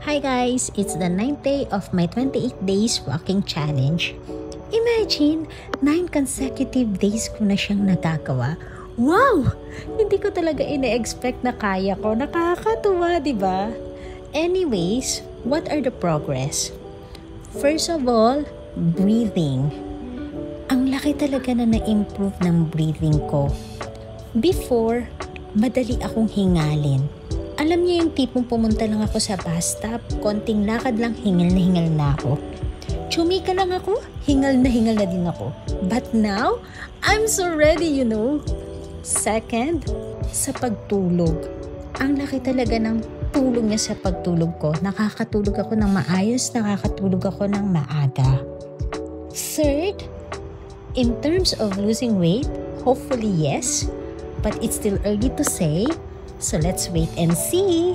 Hi guys! It's the 9th day of my 28 days walking challenge. Imagine, 9 consecutive days ko na siyang nagagawa. Wow! Hindi ko talaga ina-expect na kaya ko. Nakakatuwa, di ba? Anyways, what are the progress? First of all, breathing. Ang laki talaga na na-improve ng breathing ko. Before, madali akong hingalin. Alam niyo yung tipong pumunta lang ako sa bus stop, konting lakad lang, hingal na ako. Chumika lang ako, hingal na din ako. But now, I'm so ready, you know. Second, sa pagtulog. Ang laki talaga ng tulong niya sa pagtulog ko. Nakakatulog ako ng maayos, nakakatulog ako ng maaga. Third, in terms of losing weight, hopefully yes, but it's still early to say. So let's wait and see.